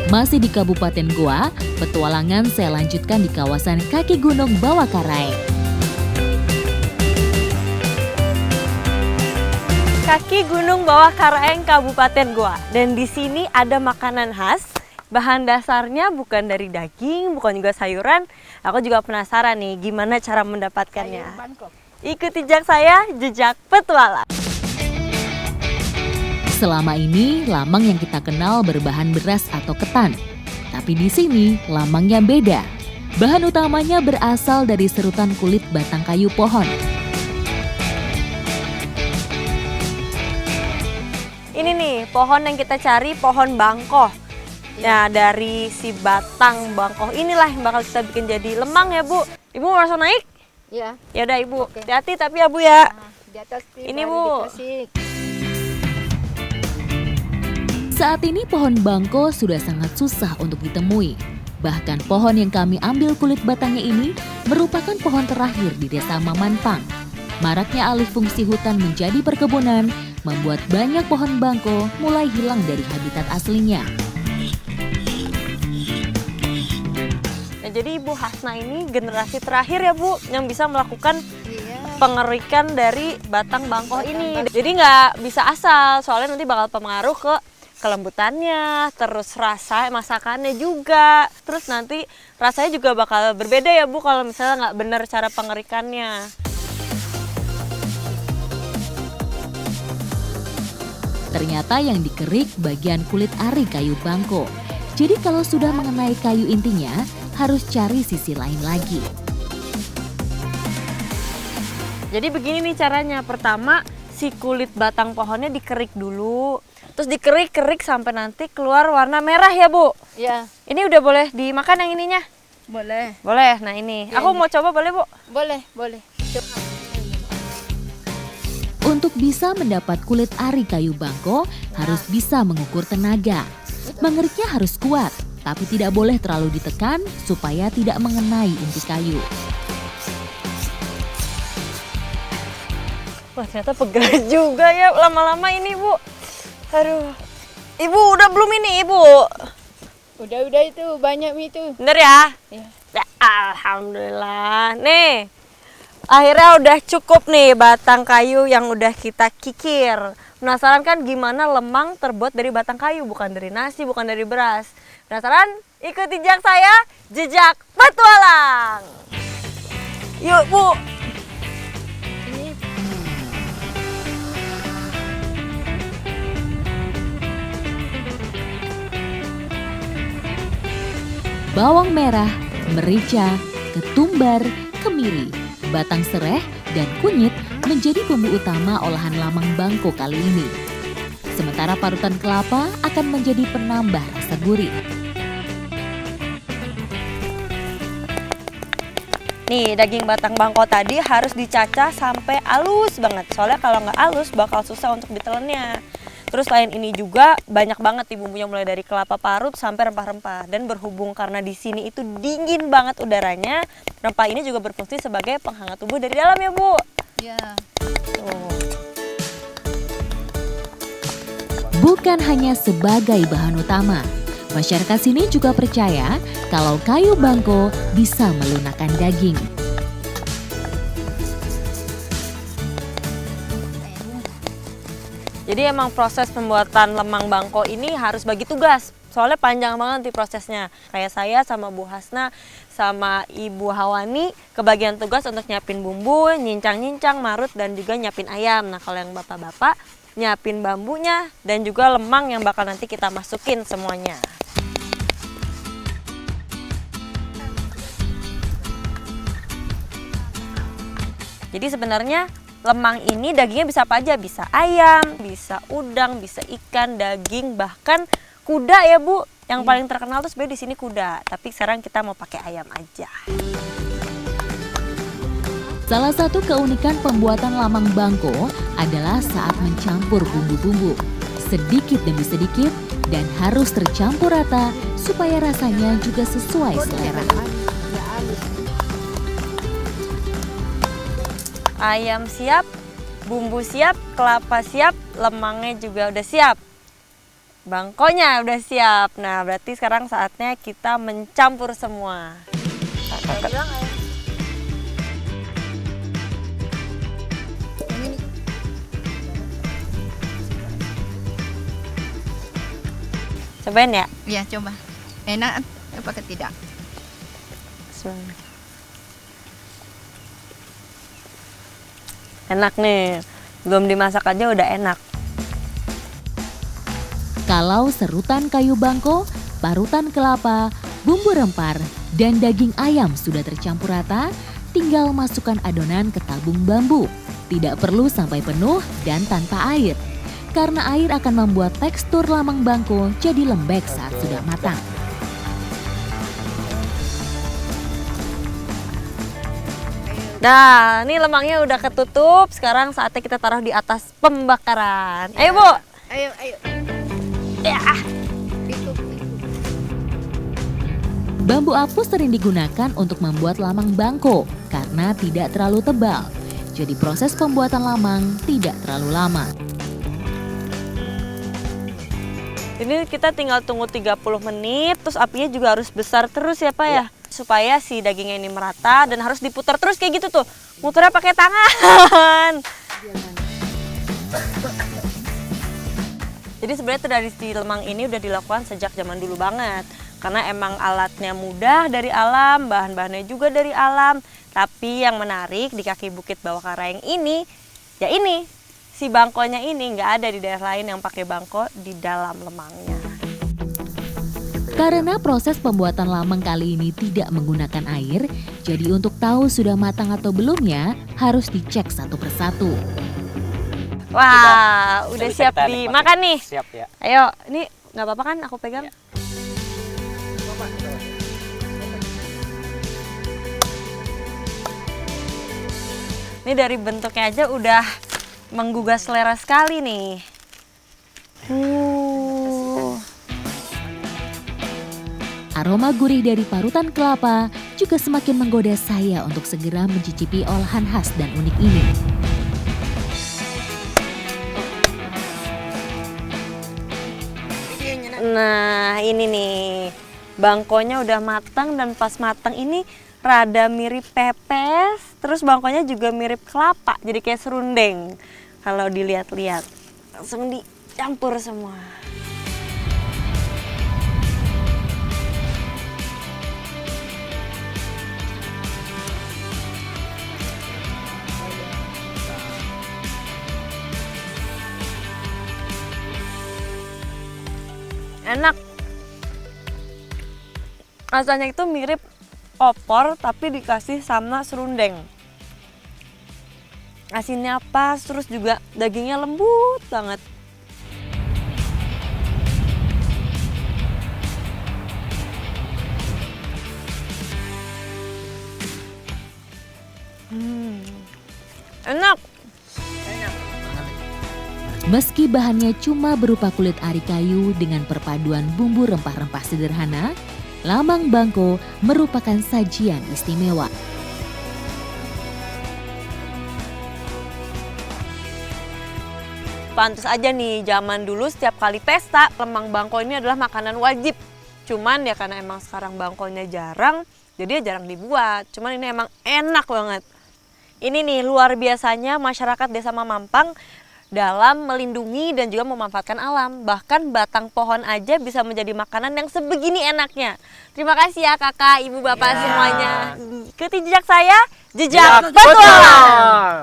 Masih di Kabupaten Goa, petualangan saya lanjutkan di kawasan kaki Gunung Bawah Karaeng. Kaki Gunung Bawah Karaeng, Kabupaten Goa. Dan di sini ada makanan khas. Bahan dasarnya bukan dari daging, bukan juga sayuran. Aku juga penasaran nih gimana cara mendapatkannya. Ikuti jejak saya, jejak petualang. Selama ini, lamang yang kita kenal berbahan beras atau ketan. Tapi di sini, lamangnya beda. Bahan utamanya berasal dari serutan kulit batang kayu pohon. Ini nih, pohon yang kita cari, pohon bangkoh. Nah, dari si batang bangkoh inilah yang bakal kita bikin jadi lemang ya, Bu. Ibu mau langsung naik? Iya. Ya udah, Ibu. Oke. Hati-hati tapi ya, Bu ya. Nah, di atas Ini, Bu. Dikasih. Saat ini pohon bangko sudah sangat susah untuk ditemui. Bahkan pohon yang kami ambil kulit batangnya ini merupakan pohon terakhir di desa Mamanpang. Maraknya alih fungsi hutan menjadi perkebunan membuat banyak pohon bangko mulai hilang dari habitat aslinya. Nah, jadi Ibu Hasna ini generasi terakhir ya, Bu, yang bisa melakukan Iya. pengerikan dari batang bangkoh ini. Jadi nggak bisa asal, soalnya nanti bakal pengaruh ke kelembutannya, terus rasa masakannya juga. Terus nanti rasanya juga bakal berbeda ya, Bu, kalau misalnya nggak benar cara pengerikannya. Ternyata yang dikerik bagian kulit ari kayu bangko. Jadi kalau sudah mengenai kayu intinya, harus cari sisi lain lagi. Jadi begini nih caranya. Pertama, si kulit batang pohonnya dikerik dulu. Terus dikerik-kerik sampai nanti keluar warna merah ya, Bu. Iya. Ini udah boleh dimakan yang ininya? Boleh. Boleh. Nah ini, Ya, aku ini. mau coba boleh, Bu? Boleh. Untuk bisa mendapat kulit ari kayu bangko, harus bisa mengukur tenaga. Mengeriknya harus kuat, tapi tidak boleh terlalu ditekan supaya tidak mengenai inti kayu. Wah, ternyata pegel juga ya lama-lama ini, Bu. Aduh. Ibu, udah belum ini, Ibu? Udah itu banyak itu. Bener ya? Iya. Ya, alhamdulillah. Nih, akhirnya udah cukup nih batang kayu yang udah kita kikir. Penasaran kan gimana lemang terbuat dari batang kayu, bukan dari nasi, bukan dari beras. Penasaran? Ikuti jejak saya, jejak petualang. Yuk, Bu. Ini Bawang merah, merica, ketumbar, kemiri, batang sereh, dan kunyit menjadi bumbu utama olahan lamang bangko kali ini. Sementara parutan kelapa akan menjadi penambah rasa gurih. Nih, daging batang bangko tadi harus dicacah sampai halus banget. Soalnya kalau nggak halus bakal susah untuk ditelennya. Terus selain ini juga banyak banget nih bumbunya, mulai dari kelapa parut sampai rempah-rempah. Dan berhubung karena di sini itu dingin banget udaranya, rempah ini juga berfungsi sebagai penghangat tubuh dari dalam ya, Bu. ya. Tuh. Bukan hanya sebagai bahan utama, masyarakat sini juga percaya kalau kayu bangko bisa melunakkan daging. Jadi emang proses pembuatan lemang bangko ini harus bagi tugas. Soalnya panjang banget nanti prosesnya. Kayak saya sama Bu Hasna sama Ibu Hawani kebagian tugas untuk nyiapin bumbu, nyincang-nyincang, marut, dan juga nyiapin ayam. Nah kalau yang bapak-bapak nyiapin bambunya dan juga lemang yang bakal nanti kita masukin semuanya. Jadi sebenarnya lemang ini dagingnya bisa apa aja, bisa ayam, bisa udang, bisa ikan, daging, bahkan kuda ya, Bu. Yang paling terkenal tuh sebenarnya di sini kuda, tapi sekarang kita mau pakai ayam aja. Salah satu keunikan pembuatan lamang bangko adalah saat mencampur bumbu-bumbu. Sedikit demi sedikit dan harus tercampur rata supaya rasanya juga sesuai selera. Ayam siap, bumbu siap, kelapa siap, lemangnya juga udah siap. bangkonya udah siap. Nah, berarti sekarang saatnya kita mencampur semua. Cobain ya. Ya coba. Enak apa tidak? Enak nih. Belum dimasak aja udah enak. Kalau serutan kayu bangko, parutan kelapa, bumbu rempah, dan daging ayam sudah tercampur rata, tinggal masukkan adonan ke tabung bambu. Tidak perlu sampai penuh dan tanpa air. Karena air akan membuat tekstur lamang bangko jadi lembek saat sudah matang. Nah, ini lemangnya udah ketutup. Sekarang saatnya kita taruh di atas pembakaran. Ayo, Bu. Ayo. Ya. Ikut. Bambu apus sering digunakan untuk membuat lamang bangko karena tidak terlalu tebal. Jadi proses pembuatan lamang tidak terlalu lama. Ini kita tinggal tunggu 30 menit, terus apinya juga harus besar terus ya Pak ya? Supaya si dagingnya ini merata dan harus diputar terus kayak gitu tuh. Muternya pakai tangan. Jadi sebenarnya tradisi lemang ini udah dilakukan sejak zaman dulu banget. Karena emang alatnya mudah dari alam, bahan-bahannya juga dari alam. Tapi yang menarik di kaki Bukit Bawah Karayeng ini, ya ini. Si bangkonya ini nggak ada di daerah lain yang pakai bangko di dalam lemangnya. Karena proses pembuatan lamang kali ini tidak menggunakan air, jadi untuk tahu sudah matang atau belumnya harus dicek satu persatu. Wah, udah siap dimakan nih. Siap ya. Ayo, ini nggak apa-apa kan aku pegang? Ya. Ini dari bentuknya aja udah menggugah selera sekali nih. Aroma gurih dari parutan kelapa juga semakin menggoda saya untuk segera mencicipi olahan khas dan unik ini. Nah, ini nih. Bangkonya udah matang dan pas matang ini rada mirip pepes, terus bangkonya juga mirip kelapa, jadi kayak serundeng. Kalau dilihat-lihat, langsung dicampur semua. Enak. Rasanya itu mirip opor tapi dikasih sama serundeng. Asinnya pas, terus juga dagingnya lembut banget. Enak. Meski bahannya cuma berupa kulit ari kayu dengan perpaduan bumbu rempah-rempah sederhana, lamang bangko merupakan sajian istimewa. Pantes aja nih, zaman dulu setiap kali pesta, lemang bangko ini adalah makanan wajib. Cuman ya karena emang sekarang bangkonya jarang, jadi ya jarang dibuat. Cuman ini emang enak banget. Ini nih luar biasanya masyarakat Desa Mamampang dalam melindungi dan juga memanfaatkan alam. Bahkan batang pohon aja bisa menjadi makanan yang sebegini enaknya. Terima kasih ya kakak, ibu, bapak semuanya. Ikuti jejak saya, jejak petualang.